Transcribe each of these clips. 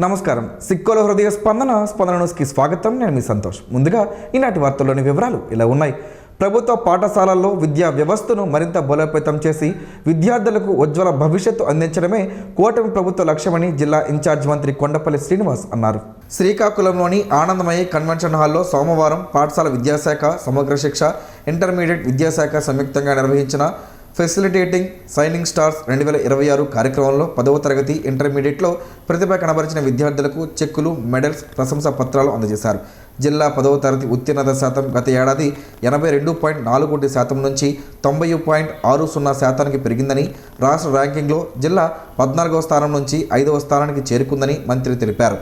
నమస్కారం. సిక్కోలో హృదయ స్పందన న్యూస్కి స్వాగతం. నేను మీ సంతోష్. ముందుగా ఈనాటి వార్తల్లోని వివరాలు ఇలా ఉన్నాయి. ప్రభుత్వ పాఠశాలల్లో విద్యా వ్యవస్థను మరింత బలోపేతం చేసి విద్యార్థులకు ఉజ్వల భవిష్యత్తు అందించడమే కూటమి ప్రభుత్వ లక్ష్యమని జిల్లా ఇన్ఛార్జ్ మంత్రి కొండపల్లి శ్రీనివాస్ అన్నారు. శ్రీకాకుళంలోని ఆనందమయ్య కన్వెన్షన్ హాల్లో సోమవారం పాఠశాల విద్యాశాఖ, సమగ్ర శిక్ష, ఇంటర్మీడియట్ విద్యాశాఖ సంయుక్తంగా నిర్వహించిన ఫెసిలిటేటింగ్ సైనింగ్ స్టార్స్ 2026 కార్యక్రమంలో 10వ తరగతి ఇంటర్మీడియట్లో ప్రతిభ కనబరిచిన విద్యార్థులకు చెక్కులు, మెడల్స్, ప్రశంసా పత్రాలు అందజేశారు. జిల్లా 10వ తరగతి ఉత్తీర్ణత శాతం గత ఏడాది 82.41% నుంచి 90.60% పెరిగిందని, రాష్ట్ర ర్యాంకింగ్లో జిల్లా 14వ స్థానం నుంచి 5వ స్థానానికి చేరుకుందని మంత్రి తెలిపారు.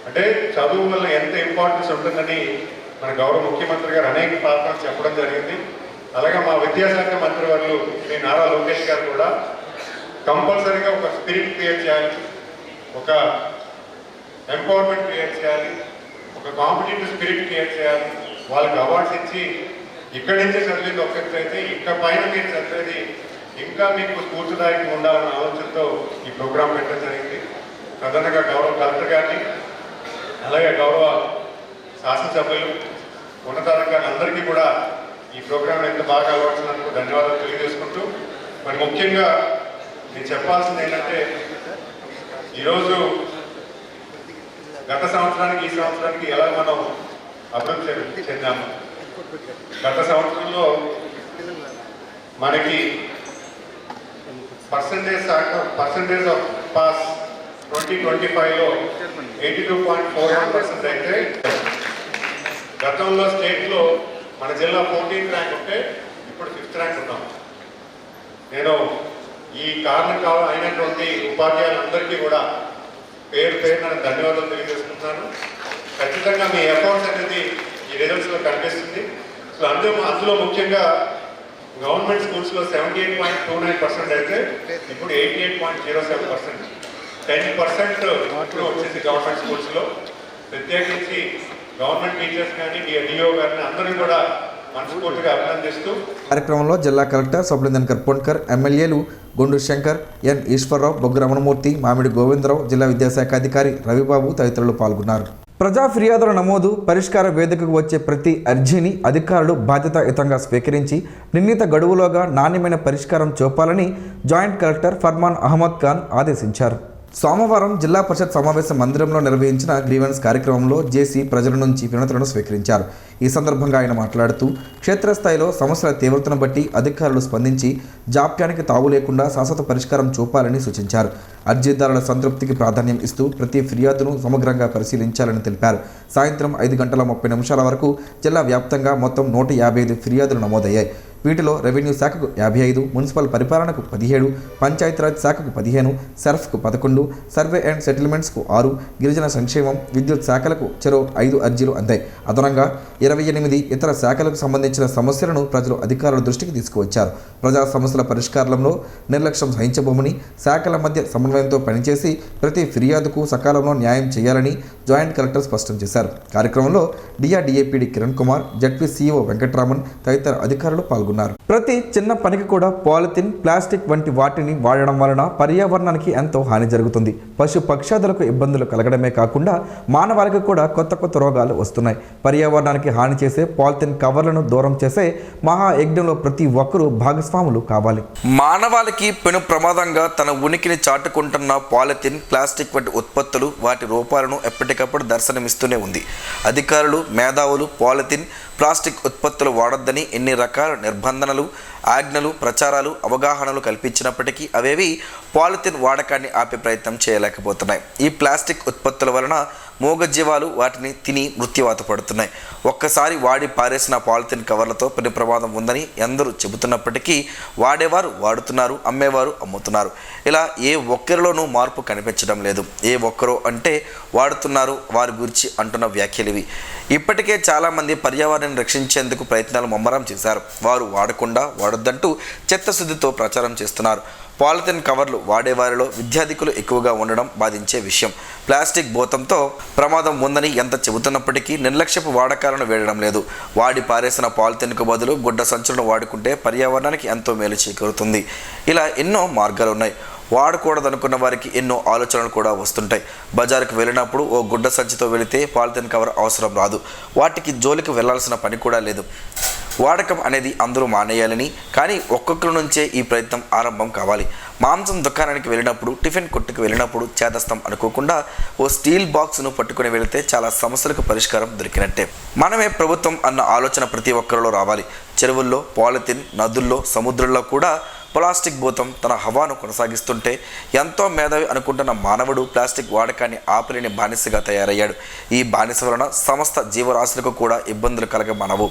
అంటే చదువు వల్ల ఎంత ఇంపార్టెన్స్ ఉంటుందని మన గౌరవ ముఖ్యమంత్రి గారు అనేక పాత్రలు చెప్పడం జరిగింది. అలాగే మా విద్యాశాఖ మంత్రి వాళ్ళు శ్రీ నారా లోకేష్ గారు కూడా కంపల్సరీగా ఒక స్పిరిట్ క్రియేట్ చేయాలి, ఒక ఎంపవర్మెంట్ క్రియేట్ చేయాలి, ఒక కాంపిటేటివ్ స్పిరిట్ క్రియేట్ చేయాలి. వాళ్ళకి అవార్డ్స్ ఇచ్చి ఇక్కడి నుంచే చదివేది ఒక్కటి అయితే ఇక్కడ పైన మీరు చదివేది ఇంకా మీకు స్ఫూర్తిదాయకంగా ఉండాలన్న ఆలోచనతో ఈ ప్రోగ్రాం పెట్టడం జరిగింది. ప్రధానంగా గౌరవ కలెక్టర్ గారిని, అలాగే గౌరవ శాసనసభ్యులు, ఉన్నతాధికారులు అందరికీ కూడా ఈ ప్రోగ్రాం ఎంత బాగా అలవాటున్నందుకు ధన్యవాదాలు తెలియజేసుకుంటూ, మరి ముఖ్యంగా నేను చెప్పాల్సింది ఏంటంటే ఈరోజు గత సంవత్సరానికి ఈ సంవత్సరానికి ఎలా మనం అభివృద్ధి చెందాము. గత సంవత్సరంలో మనకి పర్సంటేజ్ ఆఫ్ పాస్ 2025లో 82.41% అయితే గతంలో స్టేట్లో మన జిల్లా 14th ర్యాంక్ ఉంటే ఇప్పుడు 5th ర్యాంక్ ఉన్నాం. నేను ఈ కారణం అయినటువంటి ఉపాధ్యాయులందరికీ కూడా పేరు నేను ధన్యవాదాలు తెలియజేస్తున్నాను. ఖచ్చితంగా మీ ఎఫర్ట్స్ అనేది ఈ రిజల్ట్స్లో కనిపిస్తుంది. సో అందులో ముఖ్యంగా గవర్నమెంట్ స్కూల్స్లో 78.29% అయితే ఇప్పుడు 88.07%, 10% ఇప్పుడు వచ్చింది గవర్నమెంట్ స్కూల్స్లో. ప్రత్యేకించి గవర్నమెంట్ టీచర్స్ కానీ డిఓ గారిని అందరినీ కూడా మనస్ఫూర్తిగా అభినందిస్తూ కార్యక్రమంలో జిల్లా కలెక్టర్ సబ్లిందన్కర్ పొన్కర్, ఎమ్మెల్యేలు గుండు శంకర్, ఎన్ ఈశ్వరరావు, బొగ్గు రమణమూర్తి, మామిడి గోవిందరావు, జిల్లా విద్యాశాఖ అధికారి రవిబాబు తదితరులు పాల్గొన్నారు. ప్రజా ఫిర్యాదుల నమోదు, పరిష్కార వేదికకు వచ్చే ప్రతి అర్జీని అధికారులు బాధ్యతాయుతంగా స్వీకరించి నిర్ణీత గడువులోగా నాణ్యమైన పరిష్కారం చూపాలని జాయింట్ కలెక్టర్ ఫర్మాన్ అహ్మద్ ఖాన్ ఆదేశించారు. సోమవారం జిల్లా పరిషత్ సమావేశ మందిరంలో నిర్వహించిన గ్రీవెన్స్ కార్యక్రమంలో జేసీ ప్రజల నుంచి వినతులను స్వీకరించారు. ఈ సందర్భంగా ఆయన మాట్లాడుతూ క్షేత్రస్థాయిలో సమస్యల తీవ్రతను బట్టి అధికారులు స్పందించి జాప్యానికి తావు లేకుండా శాశ్వత పరిష్కారం చూపాలని సూచించారు. అర్జీదారుల సంతృప్తికి ప్రాధాన్యం ఇస్తూ ప్రతి ఫిర్యాదును సమగ్రంగా పరిశీలించాలని తెలిపారు. సాయంత్రం 5:30 వరకు జిల్లా వ్యాప్తంగా మొత్తం 155 ఫిర్యాదులు నమోదయ్యాయి. వీటిలో రెవెన్యూ శాఖకు 55, మున్సిపల్ పరిపాలనకు 17, పంచాయతీరాజ్ శాఖకు 15, సెర్ఫ్కు 11, సర్వే అండ్ సెటిల్మెంట్స్కు 6, గిరిజన సంక్షేమం, విద్యుత్ శాఖలకు చెరో 5 అర్జీలు అందాయి. అదనంగా 28 ఇతర శాఖలకు సంబంధించిన సమస్యలను ప్రజలు అధికారుల దృష్టికి తీసుకువచ్చారు. ప్రజా సమస్యల పరిష్కారంలో నిర్లక్ష్యం సహించబోమని, శాఖల మధ్య సమన్వయంతో పనిచేసి ప్రతి ఫిర్యాదుకు సకాలంలో న్యాయం చేయాలని జాయింట్ కలెక్టర్ స్పష్టం చేశారు. కార్యక్రమంలో DRDA PD Kiran Kumar, ZP CEO Venkatraman తదితర అధికారులు పాల్గొన్నారు. ప్రతి చిన్న పనికి కూడా పాలిథిన్, ప్లాస్టిక్ వంటి వాటిని వాడడం వలన పర్యావరణానికి ఎంతో హాని జరుగుతుంది. పశు పక్షాదులకు ఇబ్బందులు కలగడమే కాకుండా మానవాళికి కూడా కొత్త రోగాలు వస్తున్నాయి. పర్యావరణానికి హాని చేసే పాలిథిన్ కవర్లను దూరం చేసే మహాయజ్ఞంలో ప్రతి ఒక్కరూ భాగస్వాములు కావాలి. మానవాళికి పెను ప్రమాదంగా తన ఉనికిని చాటుకుంటున్న పాలిథిన్, ప్లాస్టిక్ వంటి ఉత్పత్తులు వాటి రూపాలను ఎప్పటికప్పుడు దర్శనమిస్తూనే ఉంది. అధికారులు, మేధావులు పాలిథిన్, ప్లాస్టిక్ ఉత్పత్తులు వాడొద్దని ఎన్ని రకాల నిర్బంధనలు, ఆజ్ఞలు, ప్రచారాలు, అవగాహనలు కల్పించినప్పటికీ అవేవి పాలిథిన్ వాడకాన్ని ఆపే ప్రయత్నం చేయలేకపోతున్నాయి. ఈ ప్లాస్టిక్ ఉత్పత్తుల వలన మూగజీవాలు వాటిని తిని మృత్యువాత పడుతున్నాయి. ఒక్కసారి వాడి పారేసిన పాలిథిన్ కవర్లతో పెను ప్రమాదం ఉందని ఎందరూ చెబుతున్నప్పటికీ వాడేవారు వాడుతున్నారు, అమ్మేవారు అమ్ముతున్నారు. ఇలా ఏ ఒక్కరిలోనూ మార్పు కనిపించడం లేదు. ఏ ఒక్కరో అంటే వాడుతున్నారు వారి గురించి అంటున్న వ్యాఖ్యలు ఇవి. ఇప్పటికే చాలామంది పర్యావరణాన్ని రక్షించేందుకు ప్రయత్నాలు ముమ్మరం చేశారు. వారు వాడకుండా వాడొద్దంటూ చిత్తశుద్ధితో ప్రచారం చేస్తున్నారు. పాలిథిన్ కవర్లు వాడేవారిలో విద్యార్థికులు ఎక్కువగా ఉండడం బాధించే విషయం. ప్లాస్టిక్ భూతంతో ప్రమాదం ఉందని ఎంత చెబుతున్నప్పటికీ నిర్లక్ష్యపు వాడకాలను వేయడం లేదు. వాడి పారేసిన పాలిథిన్కు బదులు గుడ్డ సంచులను వాడుకుంటే పర్యావరణానికి ఎంతో మేలు చేకూరుతుంది. ఇలా ఎన్నో మార్గాలు ఉన్నాయి. వాడకూడదనుకున్న వారికి ఎన్నో ఆలోచనలు కూడా వస్తుంటాయి. బజారుకు వెళ్ళినప్పుడు ఓ గుడ్డ సంచితో వెళితే పాలిథిన్ కవర్ అవసరం రాదు. వాటికి జోలికి వెళ్లాల్సిన పని కూడా లేదు. వాడకం అనేది అందరూ మానేయాలని, కానీ ఒక్కొక్కరి నుంచే ఈ ప్రయత్నం ఆరంభం కావాలి. మాంసం దుకాణానికి వెళ్ళినప్పుడు, టిఫిన్ కొట్టుకు వెళ్ళినప్పుడు చేదస్తం అనుకోకుండా ఓ స్టీల్ బాక్స్ను పట్టుకుని వెళితే చాలా సమస్యలకు పరిష్కారం దొరికినట్టే. మనమే ప్రభుత్వం అన్న ఆలోచన ప్రతి ఒక్కరిలో రావాలి. చెరువుల్లో పాలిథిన్, నదుల్లో, సముద్రంలో కూడా ప్లాస్టిక్ భూతం తన హవాను కొనసాగిస్తుంటే ఎంతో మేధావి అనుకుంటున్న మానవుడు ప్లాస్టిక్ వాడకాన్ని ఆపలేని బానిసగా తయారయ్యాడు. ఈ బానిస వలన సమస్త జీవరాశులకు కూడా ఇబ్బందులు కలగమనవు.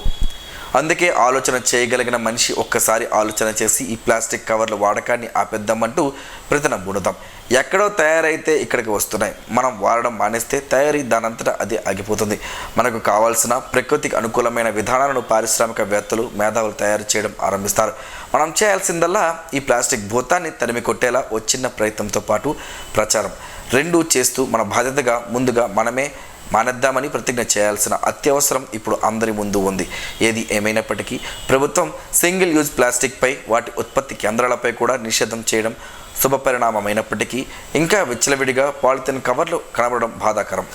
అందుకే ఆలోచన చేయగలిగిన మనిషి ఒక్కసారి ఆలోచన చేసి ఈ ప్లాస్టిక్ కవర్ల వాడకాన్ని ఆపేద్దామంటూ ప్రతినబూనుదాం. ఎక్కడో తయారైతే ఇక్కడికి వస్తున్నాయి. మనం వాడడం మానేస్తే తయారీ దానంతటా అది ఆగిపోతుంది. మనకు కావాల్సిన ప్రకృతికి అనుకూలమైన విధానాలను పారిశ్రామికవేత్తలు, మేధావులు తయారు చేయడం ఆరంభిస్తారు. మనం చేయాల్సిందల్లా ఈ ప్లాస్టిక్ భూతాన్ని తరిమి కొట్టేలా ఓ చిన్న ప్రయత్నంతో పాటు ప్రచారం రెండూ చేస్తూ మన బాధ్యతగా ముందుగా మనమే మానేద్దామని ప్రతిజ్ఞ చేయాల్సిన అత్యవసరం ఇప్పుడు అందరి ముందు ఉంది. ఏది ఏమైనప్పటికీ ప్రభుత్వం సింగిల్ యూజ్ ప్లాస్టిక్పై, వాటి ఉత్పత్తి కేంద్రాలపై కూడా నిషేధం చేయడం శుభపరిణామమైనప్పటికీ ఇంకా విచ్చలవిడిగా పాలిథిన్ కవర్లు కనబడడం బాధాకరం.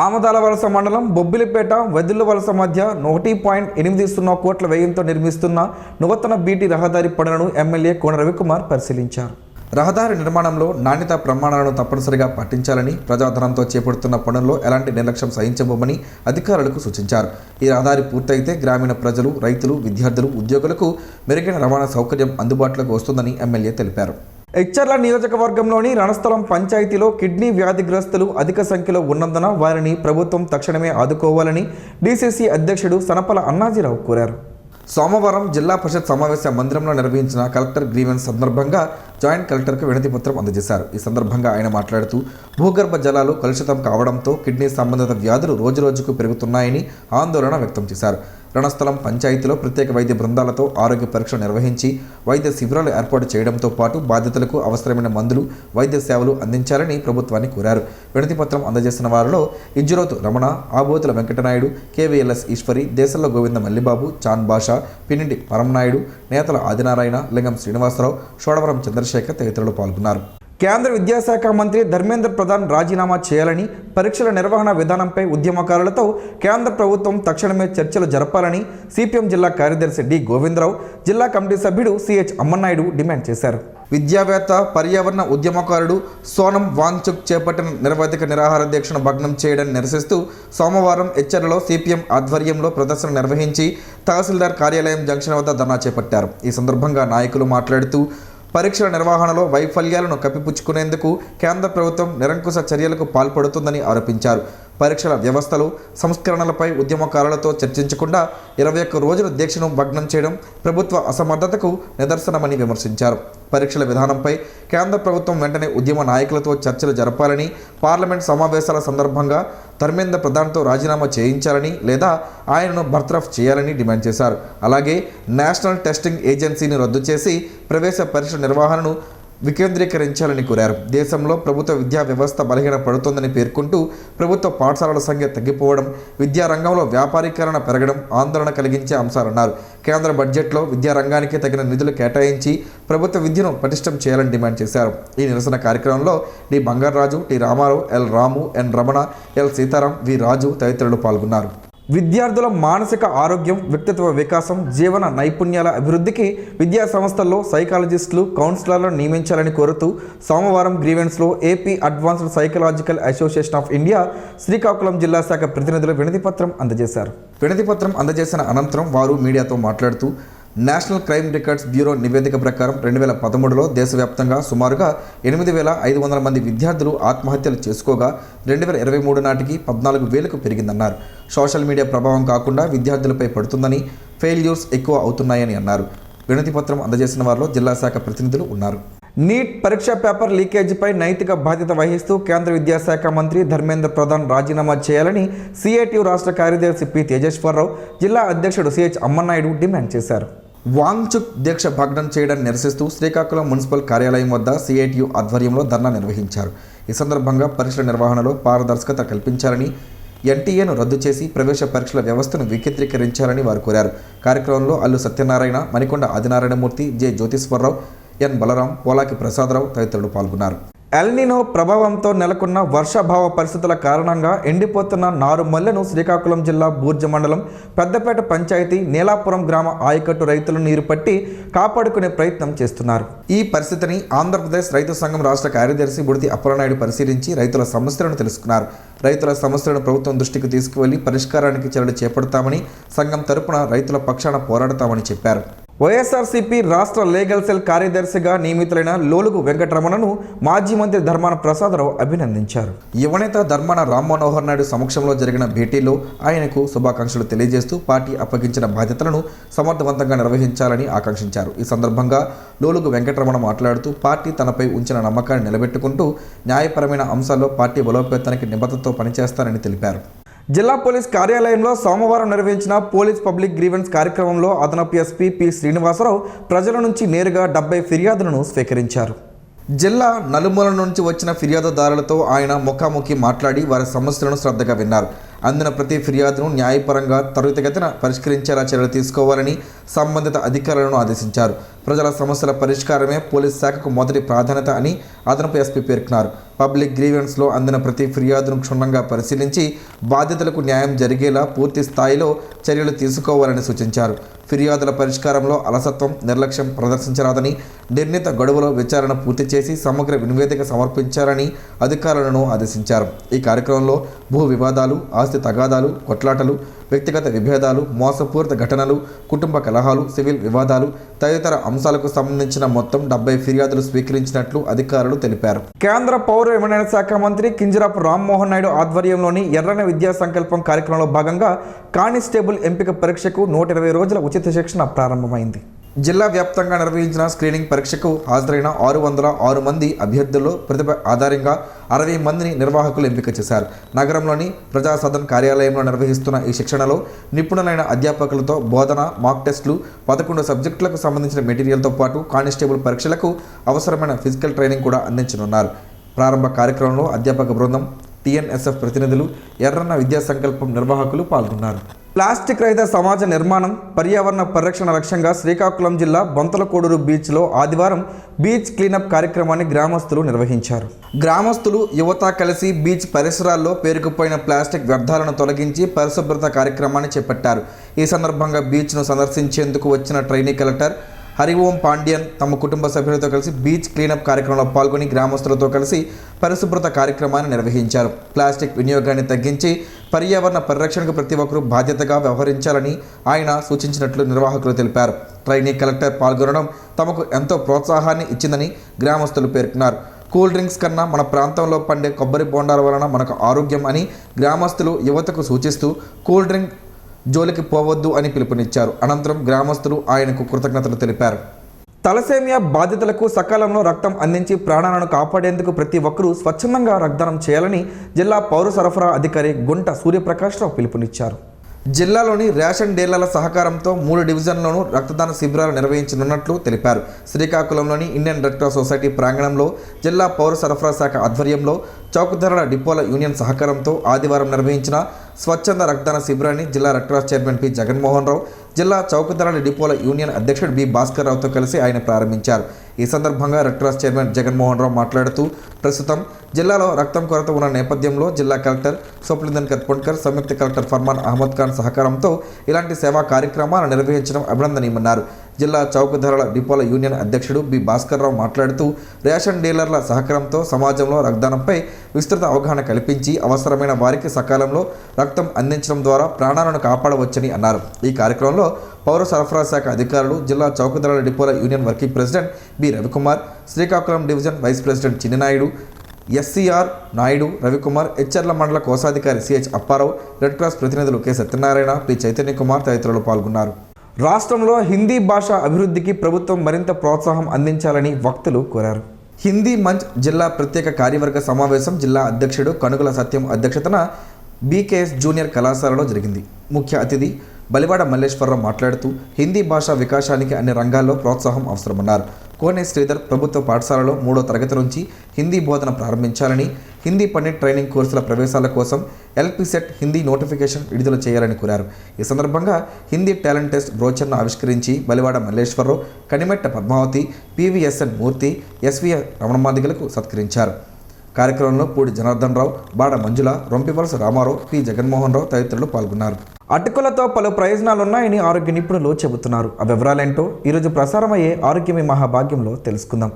ఆమదాల వలస మండలం బొబ్బిలిపేట వెదుళ్ళ వలస మధ్య 1.80 కోట్ల వ్యయంతో నిర్మిస్తున్న నూతన బీటీ రహదారి పనులను ఎమ్మెల్యే కోన రవికుమార్ పరిశీలించారు. రహదారి నిర్మాణంలో నాణ్యతా ప్రమాణాలను తప్పనిసరిగా పాటించాలని, ప్రజాధనంతో చేపడుతున్న పనుల్లో ఎలాంటి నిర్లక్ష్యం సహించబోమని అధికారులకు సూచించారు. ఈ రహదారి పూర్తయితే గ్రామీణ ప్రజలు, రైతులు, విద్యార్థులు, ఉద్యోగులకు మెరుగైన రవాణా సౌకర్యం అందుబాటులోకి వస్తుందని ఎమ్మెల్యే తెలిపారు. ఎచ్చర్ల నియోజకవర్గంలోని రణస్థలం పంచాయతీలో కిడ్నీ వ్యాధిగ్రస్తులు అధిక సంఖ్యలో ఉన్నందున వారిని ప్రభుత్వం తక్షణమే ఆదుకోవాలని డీసీసీ అధ్యక్షుడు సనపల అన్నాజీరావు కోరారు. సోమవారం జిల్లా పరిషత్ సమావేశ మందిరంలో నిర్వహించిన కలెక్టర్ గ్రీవెన్స్ సందర్భంగా జాయింట్ కలెక్టర్కు వినతి పత్రం అందజేశారు. ఈ సందర్భంగా ఆయన మాట్లాడుతూ భూగర్భ జలాలు కలుషితం కావడంతో కిడ్నీ సంబంధిత వ్యాధులు రోజురోజుకు పెరుగుతున్నాయని ఆందోళన వ్యక్తం చేశారు. రణస్థలం పంచాయతీలో ప్రత్యేక వైద్య బృందాలతో ఆరోగ్య పరీక్షలు నిర్వహించి వైద్య శిబిరాలు ఏర్పాటు చేయడంతో పాటు బాధితులకు అవసరమైన మందులు, వైద్య సేవలు అందించాలని ప్రభుత్వాన్ని కోరారు. వినతి పత్రం అందజేసిన వారిలో ఇజ్జురోతు రమణ, ఆబోతుల వెంకటనాయుడు, కేవీఎల్ఎస్ ఈశ్వరి, దేశంలో గోవింద మల్లిబాబు, చాన్ బాషా, పినిండి పరమనాయుడు, నేతల ఆదినారాయణ, లింగం శ్రీనివాసరావు, షోడవరం చంద్రశేఖర్ తదితరులు పాల్గొన్నారు. కేంద్ర విద్యాశాఖ మంత్రి ధర్మేంద్ర ప్రధాన్ రాజీనామా చేయాలని, పరీక్షల నిర్వహణ విధానంపై ఉద్యమకారులతో కేంద్ర ప్రభుత్వం తక్షణమే చర్చలు జరపాలని సిపిఎం జిల్లా కార్యదర్శి డి గోవిందరావు, జిల్లా కమిటీ సభ్యుడు సిహెచ్ అమ్మన్నాయుడు డిమాండ్ చేశారు. విద్యావేత్త, పర్యావరణ ఉద్యమకారుడు సోనం వాంగ్చుక్ చేపట్టిన నిరవధిక నిరాహార దీక్షను భగ్నం చేయడాన్ని నిరసిస్తూ సోమవారం ఎచ్చర్లలో సిపిఎం ఆధ్వర్యంలో ప్రదర్శన నిర్వహించి తహసీల్దార్ కార్యాలయం జంక్షన్ వద్ద ధర్నా చేపట్టారు. ఈ సందర్భంగా నాయకులు మాట్లాడుతూ పరీక్షల నిర్వహణలో వైఫల్యాలను కప్పిపుచ్చుకునేందుకు కేంద్ర ప్రభుత్వం నిరంకుశ చర్యలకు పాల్పడుతుందని ఆరోపించారు. పరీక్షల వ్యవస్థలు, సంస్కరణలపై ఉద్యమకారులతో చర్చించకుండా 21 రోజుల దీక్షను భగ్నం చేయడం ప్రభుత్వ అసమర్థతకు నిదర్శనమని విమర్శించారు. పరీక్షల విధానంపై కేంద్ర ప్రభుత్వం వెంటనే ఉద్యమ నాయకులతో చర్చలు జరపాలని, పార్లమెంట్ సమావేశాల సందర్భంగా ధర్మేంద్ర ప్రధాన్తో రాజీనామా చేయించాలని లేదా ఆయనను బర్తరఫ్ చేయాలని డిమాండ్ చేశారు. అలాగే నేషనల్ టెస్టింగ్ ఏజెన్సీని రద్దు చేసి ప్రవేశ పరీక్షల నిర్వహణను వికేంద్రీకరించాలని కోరారు. దేశంలో ప్రభుత్వ విద్యా వ్యవస్థ బలహీన పడుతోందని పేర్కొంటూ ప్రభుత్వ పాఠశాలల సంఖ్య తగ్గిపోవడం, విద్యారంగంలో వ్యాపారీకరణ పెరగడం ఆందోళన కలిగించే అంశాలన్నారు. కేంద్ర బడ్జెట్లో విద్యారంగానికి తగిన నిధులు కేటాయించి ప్రభుత్వ విద్యను పటిష్టం చేయాలని డిమాండ్ చేశారు. ఈ నిరసన కార్యక్రమంలో D Bangaraju, T Ramarao, L Ramu, N Ramana, L Sitaram, V Raju తదితరులు పాల్గొన్నారు. విద్యార్థుల మానసిక ఆరోగ్యం, వ్యక్తిత్వ వికాసం, జీవన నైపుణ్యాల అభివృద్ధికి విద్యా సంస్థల్లో సైకాలజిస్టులు, కౌన్సిలర్లను నియమించాలని కోరుతూ సోమవారం గ్రీవెన్స్లో AP advanced psychological association of India Srikakulam జిల్లా శాఖ ప్రతినిధులు వినతిపత్రం అందజేశారు. వినతిపత్రం అందజేసిన అనంతరం వారు మీడియాతో మాట్లాడుతూ నేషనల్ క్రైమ్ రికార్డ్స్ బ్యూరో నివేదిక ప్రకారం 2013లో దేశవ్యాప్తంగా సుమారుగా 8,500 మంది విద్యార్థులు ఆత్మహత్యలు చేసుకోగా 2023 నాటికి 14,000కు పెరిగిందన్నారు. సోషల్ మీడియా ప్రభావం కాకుండా విద్యార్థులపై పడుతుందని, ఫెయిల్యూర్స్ ఎక్కువ అవుతున్నాయని అన్నారు. వినతి పత్రం అందజేసిన వారిలో జిల్లా శాఖ ప్రతినిధులు ఉన్నారు. నీట్ పరీక్ష పేపర్ లీకేజీపై నైతిక బాధ్యత వహిస్తూ కేంద్ర విద్యాశాఖ మంత్రి ధర్మేంద్ర ప్రధాన్ రాజీనామా చేయాలని సిఐటియు రాష్ట్ర కార్యదర్శి పి తేజేశ్వరరావు, జిల్లా అధ్యక్షుడు సిహెచ్ అమ్మన్నాయుడు డిమాండ్ చేశారు. వాంగ్చుక్ దీక్ష భగ్నం చేయడాన్ని నిరసిస్తూ శ్రీకాకుళం మున్సిపల్ కార్యాలయం వద్ద సిఐటియు ఆధ్వర్యంలో ధర్నా నిర్వహించారు. ఈ సందర్భంగా పరీక్షల నిర్వహణలో పారదర్శకత కల్పించాలని, ఎన్టీఏను రద్దు చేసి ప్రవేశ పరీక్షల వ్యవస్థను వికేంద్రీకరించాలని వారు కోరారు. కార్యక్రమంలో అల్లు సత్యనారాయణ, మణికొండ ఆదినారాయణమూర్తి, జె జ్యోతిశ్వరరావు, ఎన్ బలరాం, పోలాకి ప్రసాదరావు తదితరులు పాల్గొన్నారు. ఎల్నినో ప్రభావంతో నెలకొన్న వర్షాభావ పరిస్థితుల కారణంగా ఎండిపోతున్న నారుమల్లెను శ్రీకాకుళం జిల్లా బూర్జ మండలం పెద్దపేట పంచాయతీ నీలాపురం గ్రామ ఆయకట్టు రైతులు నీరు పట్టి కాపాడుకునే ప్రయత్నం చేస్తున్నారు. ఈ పరిస్థితిని ఆంధ్రప్రదేశ్ రైతు సంఘం రాష్ట్ర కార్యదర్శి బుడితి అప్పలనాయుడు పరిశీలించి రైతుల సమస్యలను తెలుసుకున్నారు. రైతుల సమస్యలను ప్రభుత్వం దృష్టికి తీసుకువెళ్లి పరిష్కారానికి చర్యలు చేపడతామని, సంఘం తరపున రైతుల పక్షాన పోరాడతామని చెప్పారు. వైఎస్ఆర్సీపీ రాష్ట్ర లీగల్ సెల్ కార్యదర్శిగా నియమితులైన లోలుగు వెంకటరమణను మాజీ మంత్రి ధర్మాన ప్రసాదరావు అభినందించారు. యువనేత ధర్మాన రామ్మనోహర్ నాయుడు సమక్షంలో జరిగిన భేటీలో ఆయనకు శుభాకాంక్షలు తెలియజేస్తూ పార్టీ అప్పగించిన బాధ్యతలను సమర్థవంతంగా నిర్వహించాలని ఆకాంక్షించారు. ఈ సందర్భంగా లోలుగు వెంకటరమణ మాట్లాడుతూ పార్టీ తనపై ఉంచిన నమ్మకాన్ని నిలబెట్టుకుంటూ న్యాయపరమైన అంశాల్లో పార్టీ బలోపేతానికి నిబద్ధతతో పనిచేస్తానని తెలిపారు. జిల్లా పోలీస్ కార్యాలయంలో సోమవారం నిర్వహించిన పోలీస్ పబ్లిక్ గ్రీవెన్స్ కార్యక్రమంలో అదనపు ఎస్పీ పి శ్రీనివాసరావు ప్రజల నుంచి నేరుగా 70 ఫిర్యాదులను స్వీకరించారు. జిల్లా నలుమూల నుంచి వచ్చిన ఫిర్యాదుదారులతో ఆయన ముఖాముఖి మాట్లాడి వారి సమస్యలను శ్రద్ధగా విన్నారు. అందిన ప్రతి ఫిర్యాదును న్యాయపరంగా త్వరితగతిన పరిష్కరించేలా చర్యలు తీసుకోవాలని సంబంధిత అధికారులను ఆదేశించారు. ప్రజల సమస్యల పరిష్కారమే పోలీస్ శాఖకు మొదటి ప్రాధాన్యత అని అదనపు ఎస్పీ పేర్కొన్నారు. పబ్లిక్ గ్రీవెన్స్లో అందిన ప్రతి ఫిర్యాదును క్షుణ్ణంగా పరిశీలించి బాధితులకు న్యాయం జరిగేలా పూర్తి స్థాయిలో చర్యలు తీసుకోవాలని సూచించారు. ఫిర్యాదుల పరిష్కారంలో అలసత్వం, నిర్లక్ష్యం ప్రదర్శించరాదని, నిర్ణీత గడువులో విచారణ పూర్తి చేసి సమగ్ర నివేదిక సమర్పించాలని అధికారులను ఆదేశించారు. ఈ కార్యక్రమంలో భూ వివాదాలు, ఆస్తి తగాదాలు, కొట్లాటలు, వ్యక్తిగత విభేదాలు, మోసపూరిత ఘటనలు, కుటుంబ కలహాలు, సివిల్ వివాదాలు తదితర అంశాలకు సంబంధించిన మొత్తం 70 ఫిర్యాదులు స్వీకరించినట్లు అధికారులు తెలిపారు. కేంద్ర పౌర విమానయాన శాఖ మంత్రి కింజరాపు రామ్మోహన్ నాయుడు ఆధ్వర్యంలోని ఎర్రన విద్యా సంకల్పం కార్యక్రమంలో భాగంగా కానిస్టేబుల్ ఎంపిక పరీక్షకు 120 రోజుల ఉచిత శిక్షణ ప్రారంభమైంది. జిల్లా వ్యాప్తంగా నిర్వహించిన స్క్రీనింగ్ పరీక్షకు హాజరైన 606 మంది అభ్యర్థుల్లో ప్రతిభ ఆధారంగా 60 మందిని నిర్వాహకులు ఎంపిక చేశారు. నగరంలోని ప్రజా సదన్ కార్యాలయంలో నిర్వహిస్తున్న ఈ శిక్షణలో నిపుణులైన అధ్యాపకులతో బోధన, మాక్ టెస్టులు, 11 సబ్జెక్టులకు సంబంధించిన మెటీరియల్తో పాటు కానిస్టేబుల్ పరీక్షలకు అవసరమైన ఫిజికల్ ట్రైనింగ్ కూడా అందించనున్నారు. ప్రారంభ కార్యక్రమంలో అధ్యాపక బృందం, టీఎన్ఎస్ఎఫ్ ప్రతినిధులు, ఎర్రన్న విద్యా సంకల్పం నిర్వాహకులు పాల్గొన్నారు. ప్లాస్టిక్ రహిత సమాజ నిర్మాణం, పర్యావరణ పరిరక్షణ లక్ష్యంగా శ్రీకాకుళం జిల్లా బొంతలకోడూరు బీచ్లో ఆదివారం బీచ్ క్లీనప్ కార్యక్రమాన్ని గ్రామస్తులు నిర్వహించారు. గ్రామస్తులు, యువత కలిసి బీచ్ పరిసరాల్లో పేరుకుపోయిన ప్లాస్టిక్ వ్యర్థాలను తొలగించి పరిశుభ్రత కార్యక్రమాన్ని చేపట్టారు. ఈ సందర్భంగా బీచ్ను సందర్శించేందుకు వచ్చిన ట్రైనీ కలెక్టర్ హరిఓం పాండ్యన్ తమ కుటుంబ సభ్యులతో కలిసి బీచ్ క్లీనప్ కార్యక్రమంలో పాల్గొని గ్రామస్తులతో కలిసి పరిశుభ్రత కార్యక్రమాన్ని నిర్వహించారు. ప్లాస్టిక్ వినియోగాన్ని తగ్గించి పర్యావరణ పరిరక్షణకు ప్రతి ఒక్కరూ బాధ్యతగా వ్యవహరించాలని ఆయన సూచించినట్లు నిర్వాహకులు తెలిపారు. ట్రైనీ కలెక్టర్ పాల్గొనడం తమకు ఎంతో ప్రోత్సాహాన్ని ఇచ్చిందని గ్రామస్తులు పేర్కొన్నారు. కూల్ డ్రింక్స్ కన్నా మన ప్రాంతంలో పండే కొబ్బరి బోండాల వలన మనకు ఆరోగ్యం అని గ్రామస్తులు యువతకు సూచిస్తూ కూల్ డ్రింక్ జోలికి పోవద్దు అని పిలుపునిచ్చారు. అనంతరం గ్రామస్తులు ఆయనకు కృతజ్ఞతలు తెలిపారు. తలసేమియా బాధితులకు సకాలంలో రక్తం అందించి ప్రాణాలను కాపాడేందుకు ప్రతి ఒక్కరూ స్వచ్ఛందంగా రక్తదానం చేయాలని జిల్లా పౌర సరఫరా అధికారి గుంట సూర్యప్రకాశ్రావు పిలుపునిచ్చారు. జిల్లాలోని రేషన్ డీలర్ల సహకారంతో 3 డివిజన్లోనూ రక్తదాన శిబిరాలు నిర్వహించనున్నట్లు తెలిపారు. శ్రీకాకుళంలోని ఇండియన్ రెడ్ క్రాస్ సొసైటీ ప్రాంగణంలో జిల్లా పౌర సరఫరా శాఖ ఆధ్వర్యంలో చౌకధరల డిపోల యూనియన్ సహకారంతో ఆదివారం నిర్వహించిన స్వచ్ఛంద రక్తదాన శిబిరాన్ని జిల్లా red cross chairman P Jaganmohan Rao, జిల్లా చౌకధరల డిపోల యూనియన్ అధ్యక్షుడు బి భాస్కర్ రావుతో కలిసి ఆయన ప్రారంభించారు. ఈ సందర్భంగా red cross chairman Jaganmohan Rao మాట్లాడుతూ ప్రస్తుతం జిల్లాలో రక్తం కొరత ఉన్న నేపథ్యంలో జిల్లా కలెక్టర్ సోప్లిందన్ కర్పొండ్కర్, సంయుక్త కలెక్టర్ ఫర్మాన్ అహ్మద్ ఖాన్ సహకారంతో ఇలాంటి సేవా కార్యక్రమాలు నిర్వహించడం అభినందనీయమన్నారు. జిల్లా చౌకధరల డిపోల యూనియన్ అధ్యక్షుడు బి భాస్కర్ రావు మాట్లాడుతూ రేషన్ డీలర్ల సహకారంతో సమాజంలో రక్తదానంపై విస్తృత అవగాహన కల్పించి అవసరమైన వారికి సకాలంలో రక్తం అందించడం ద్వారా ప్రాణాలను కాపాడవచ్చని అన్నారు. ఈ కార్యక్రమంలో పౌర సరఫరా శాఖ అధికారులు, జిల్లా చౌకధరల డిపోల union working president B Ravikumar, Srikakulam division vice president Chinninaidu, SCR Naidu, Ravikumar, హెచ్ఆర్ల మండల కోశాధికారి సిహెచ్ అప్పారావు, రెడ్ క్రాస్ ప్రతినిధులు కె సత్యనారాయణ, పి చైతన్య కుమార్ తదితరులు పాల్గొన్నారు. రాష్ట్రంలో హిందీ భాష అభివృద్ధికి ప్రభుత్వం మరింత ప్రోత్సాహం అందించాలని వక్తలు కోరారు. హిందీ మంచ్ జిల్లా ప్రత్యేక కార్యవర్గ సమావేశం జిల్లా అధ్యక్షుడు కనుగల సత్యం అధ్యక్షతన బీకేఎస్ జూనియర్ కళాశాలలో జరిగింది. ముఖ్య అతిథి బలివాడ మల్లేశ్వరరావు మాట్లాడుతూ హిందీ భాష వికాసానికి అన్ని రంగాల్లో ప్రోత్సాహం అవసరమన్నారు. కోనే శ్రీధర్ ప్రభుత్వ పాఠశాలలో 3వ తరగతి నుంచి హిందీ బోధన ప్రారంభించాలని, హిందీ పండిట్ ట్రైనింగ్ కోర్సుల ప్రవేశాల కోసం ఎల్పీసెట్ హిందీ నోటిఫికేషన్ విడుదల చేయాలని కోరారు. ఈ సందర్భంగా హిందీ టాలెంట్ టెస్ట్ బ్రోచర్ను ఆవిష్కరించి బలివాడ మల్లేశ్వరరావు, కనిమెట్ట పద్మావతి, పివిఎస్ఎన్ మూర్తి, ఎస్వి రమణమాదిగలకు సత్కరించారు. కార్యక్రమంలో పూడి జనార్దన్ రావు, బాడ మంజుల, రొంపివలస రామారావు, పి జగన్మోహన్ రావు తదితరులు పాల్గొన్నారు. అటుకులతో పలు ప్రయోజనాలున్నాయని ఆరోగ్య నిపుణులు చెబుతున్నారు. ఆ వివరాలేంటో ఈరోజు ప్రసారమయ్యే ఆరోగ్యమే మహాభాగ్యంలో తెలుసుకుందాం.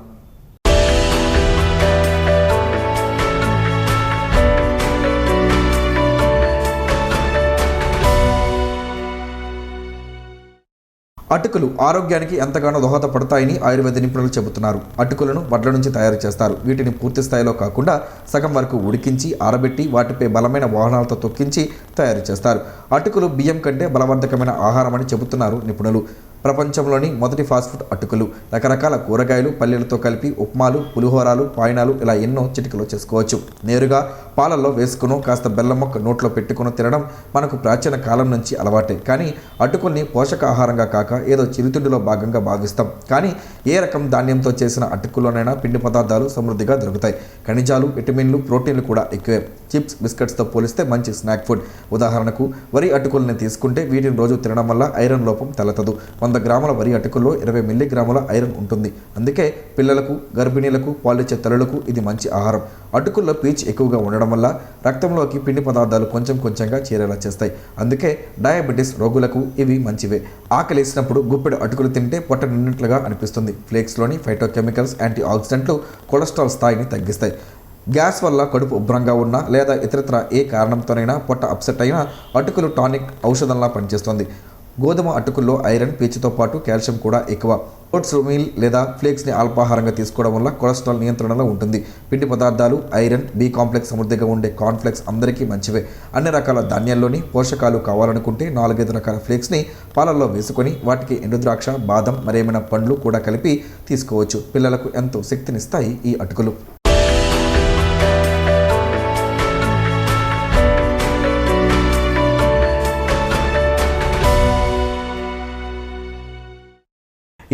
అటుకులు ఆరోగ్యానికి ఎంతగానో దోహదపడతాయని ఆయుర్వేద నిపుణులు చెబుతున్నారు. అటుకులను వడ్ల నుంచి తయారు చేస్తారు. వీటిని పూర్తి స్థాయిలో కాకుండా సగం వరకు ఉడికించి ఆరబెట్టి వాటిపై బలమైన వాహనాలతో తొక్కించి తయారు చేస్తారు. అటుకులు బియ్యం కంటే బలవర్ధకమైన ఆహారమని చెబుతున్నారు నిపుణులు. ప్రపంచంలోని మొదటి ఫాస్ట్ ఫుడ్ అటుకులు. రకరకాల కూరగాయలు, పల్లీలతో కలిపి ఉప్మాలు, పులిహోరాలు, పాయనాలు ఇలా ఎన్నో చిటికలో చేసుకోవచ్చు. నేరుగా పాలల్లో వేసుకుని కాస్త బెల్లం మొక్క నోట్లో పెట్టుకుని తినడం మనకు ప్రాచీన కాలం నుంచి అలవాటే. కానీ అటుకుల్ని పోషకాహారంగా కాక ఏదో చిరుతిండిలో భాగంగా భావిస్తాం. కానీ ఏ రకం ధాన్యంతో చేసిన అటుకుల్లోనైనా పిండి పదార్థాలు సమృద్ధిగా దొరుకుతాయి. ఖనిజాలు, విటమిన్లు, ప్రోటీన్లు కూడా ఎక్కువే. చిప్స్, బిస్కెట్స్తో పోలిస్తే మంచి స్నాక్ ఫుడ్. ఉదాహరణకు వరి అటుకుల్ని తీసుకుంటే వీటిని రోజు తినడం వల్ల ఐరన్ లోపం తలెత్తదు. 100 గ్రాముల వరి అటుకుల్లో 20 మిల్లీగ్రాముల ఐరన్ ఉంటుంది. అందుకే పిల్లలకు, గర్భిణీలకు, పాలిచ్చే తల్లులకు ఇది మంచి ఆహారం. అటుకుల్లో పీచు ఎక్కువగా ఉండడం వల్ల రక్తంలోకి పిండి పదార్థాలు కొంచెం కొంచెంగా చేరేలా చేస్తాయి. అందుకే డయాబెటీస్ రోగులకు ఇవి మంచివే. ఆకలేసినప్పుడు గుప్పెడు అటుకులు తింటే పొట్ట నిండినట్లుగా అనిపిస్తుంది. ఫ్లేక్స్లోని ఫైటోకెమికల్స్, యాంటీ ఆక్సిడెంట్లు కొలెస్ట్రాల్ స్థాయిని తగ్గిస్తాయి. గ్యాస్ వల్ల కడుపు ఉబ్బరంగా ఉన్నా లేదా ఇతరత్ర ఏ కారణంతోనైనా పొట్ట అప్సెట్ అయినా అటుకులు టానిక్ ఔషధంలా పనిచేస్తుంది. గోధుమ అటుకుల్లో ఐరన్, పీచుతో పాటు కాల్షియం కూడా ఎక్కువ. ఓట్స్ మీల్ లేదా ఫ్లేక్స్ని అల్పాహారంగా తీసుకోవడం వల్ల కొలెస్ట్రాల్ నియంత్రణలో ఉంటుంది. పిండి పదార్థాలు, ఐరన్, బి కాంప్లెక్స్ సమృద్ధిగా ఉండే కార్న్ఫ్లెక్స్ అందరికీ మంచివే. అన్ని రకాల ధాన్యాల్లోని పోషకాలు కావాలనుకుంటే 4-5 రకాల ఫ్లేక్స్ని పాలల్లో వేసుకొని వాటికి ఎండుద్రాక్ష, బాదం, మరేమైనా పండ్లు కూడా కలిపి తీసుకోవచ్చు. పిల్లలకు ఎంతో శక్తినిస్తాయి ఈ అటుకులు.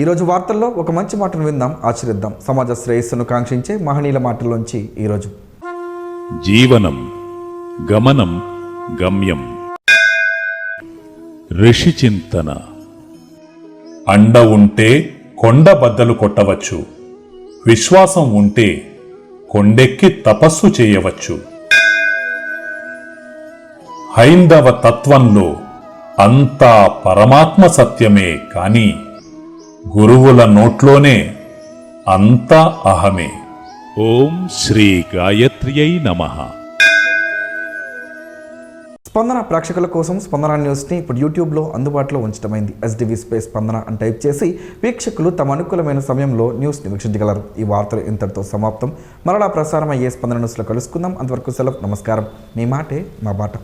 ఈరోజు వార్తల్లో ఒక మంచి మాటను విందాం, ఆచరిద్దాం. సమాజ శ్రేయస్సును కాంక్షించే మహనీయుల మాటల్లోంచి ఈరోజు. జీవనం గమనం గమ్యం. ఋషి చింతన. అండ ఉంటే కొండ బద్దలు కొట్టవచ్చు. విశ్వాసం ఉంటే కొండెక్కి తపస్సు చేయవచ్చు. హైందవ తత్వంలో అంతా పరమాత్మ సత్యమే కాని గురువుల నోట్లోనే అంతా అహమే. ఓం శ్రీ గాయత్ర్యై నమః. స్పందన ప్రేక్షకుల కోసం స్పందన న్యూస్ని ఇప్పుడు యూట్యూబ్లో అందుబాటులో ఉంచడమైంది. SDV స్పేస్ స్పందన అని టైప్ చేసి వీక్షకులు తమ అనుకూలమైన సమయంలో న్యూస్ని వీక్షించగలరు. ఈ వార్తలు ఇంతటితో సమాప్తం. మరలా ప్రసారం అయ్యే స్పందన న్యూస్లో కలుసుకుందాం. అంతవరకు సెలవు. నమస్కారం. మీ మాటే మా బాట.